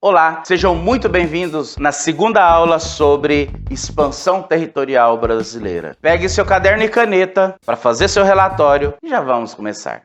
Olá, sejam muito bem-vindos na segunda aula sobre expansão territorial brasileira. Pegue seu caderno e caneta para fazer seu relatório e já vamos começar.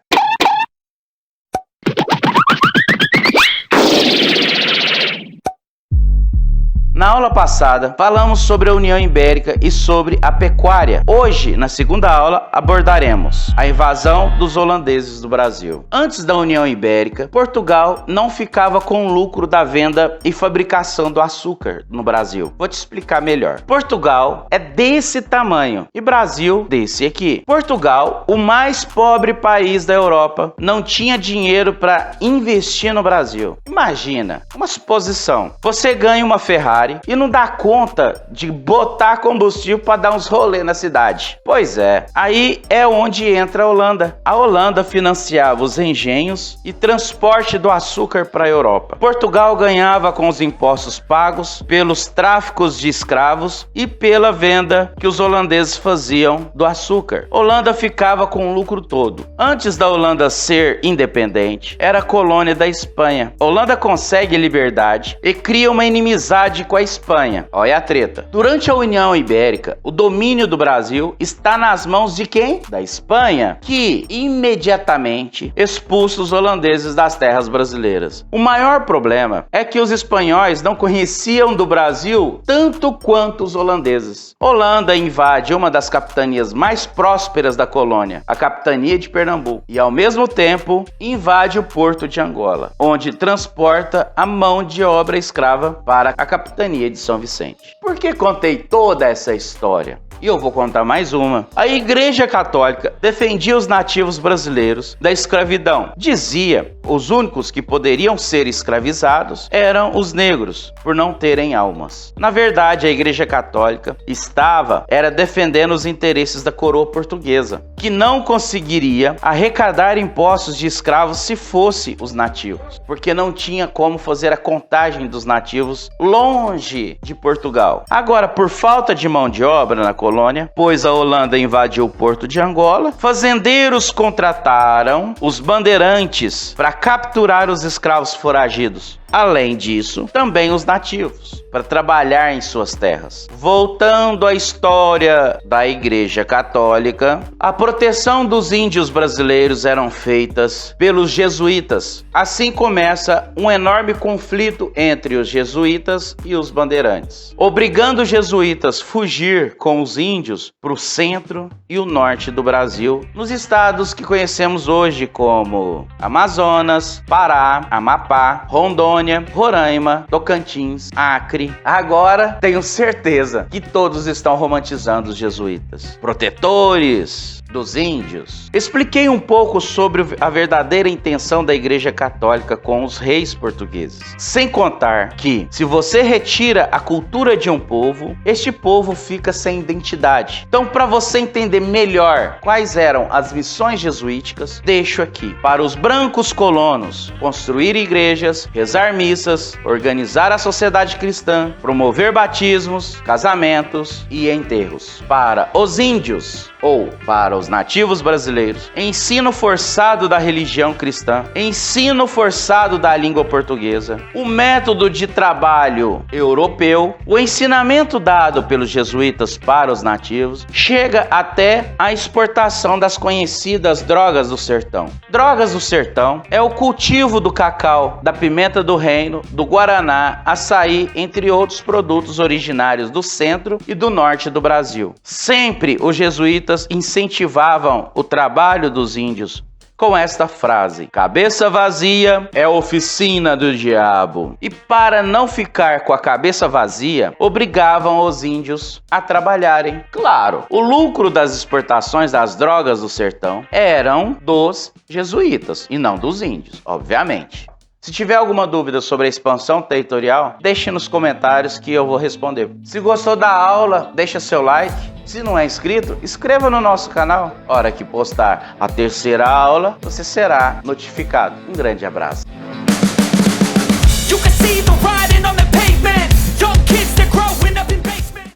Na aula passada, falamos sobre a União Ibérica e sobre a pecuária. Hoje, na segunda aula, abordaremos a invasão dos holandeses do Brasil. Antes da União Ibérica, Portugal não ficava com o lucro da venda e fabricação do açúcar no Brasil. Vou te explicar melhor. Portugal é desse tamanho e Brasil desse aqui. Portugal, o mais pobre país da Europa, não tinha dinheiro para investir no Brasil. Imagina, uma suposição. Você ganha uma Ferrari e não dá conta de botar combustível para dar uns rolê na cidade. Pois é, aí é onde entra a Holanda. A Holanda financiava os engenhos e transporte do açúcar para a Europa. Portugal ganhava com os impostos pagos, pelos tráficos de escravos e pela venda que os holandeses faziam do açúcar. Holanda ficava com o lucro todo. Antes da Holanda ser independente, era colônia da Espanha. Holanda consegue liberdade e cria uma inimizade com a Espanha. Olha a treta. Durante a União Ibérica, o domínio do Brasil está nas mãos de quem? Da Espanha, que imediatamente expulsa os holandeses das terras brasileiras. O maior problema é que os espanhóis não conheciam do Brasil tanto quanto os holandeses. Holanda invade uma das capitanias mais prósperas da colônia, a capitania de Pernambuco, e ao mesmo tempo invade o porto de Angola, onde transporta a mão de obra escrava para a capitania de São Vicente. Por que contei toda essa história? E eu vou contar mais uma. A Igreja Católica defendia os nativos brasileiros da escravidão. Dizia os únicos que poderiam ser escravizados eram os negros, por não terem almas. Na verdade, a Igreja Católica era defendendo os interesses da coroa portuguesa, que não conseguiria arrecadar impostos de escravos se fosse os nativos, porque não tinha como fazer a contagem dos nativos longe de Portugal. Agora, por falta de mão de obra na colônia, pois a Holanda invadiu o porto de Angola, fazendeiros contrataram os bandeirantes para capturar os escravos foragidos. Além disso, também os nativos, para trabalhar em suas terras. Voltando à história da Igreja Católica, a proteção dos índios brasileiros eram feitas pelos jesuítas. Assim começa um enorme conflito entre os jesuítas e os bandeirantes, obrigando os jesuítas a fugir com os índios para o centro e o norte do Brasil, nos estados que conhecemos hoje como Amazonas, Pará, Amapá, Rondônia, Roraima, Tocantins, Acre. Agora tenho certeza que todos estão romantizando os jesuítas, protetores dos índios. Expliquei um pouco sobre a verdadeira intenção da Igreja Católica com os reis portugueses. Sem contar que, se você retira a cultura de um povo, este povo fica sem identidade. Então, para você entender melhor quais eram as missões jesuíticas, deixo aqui. Para os brancos colonos, construir igrejas, rezar missas, organizar a sociedade cristã, promover batismos, casamentos e enterros. Para os índios, ou para os nativos brasileiros, ensino forçado da religião cristã, ensino forçado da língua portuguesa, o método de trabalho europeu, o ensinamento dado pelos jesuítas para os nativos, chega até a exportação das conhecidas drogas do sertão. Drogas do sertão é o cultivo do cacau, da pimenta do reino, do guaraná, açaí, entre outros produtos originários do centro e do norte do Brasil. Sempre os jesuítas incentivavam o trabalho dos índios com esta frase: cabeça vazia é oficina do diabo. E para não ficar com a cabeça vazia, obrigavam os índios a trabalharem. Claro, o lucro das exportações das drogas do sertão eram dos jesuítas e não dos índios, obviamente. Se tiver alguma dúvida sobre a expansão territorial, deixe nos comentários que eu vou responder. Se gostou da aula, deixa seu like. Se não é inscrito, inscreva no nosso canal. Hora que postar a terceira aula, você será notificado. Um grande abraço.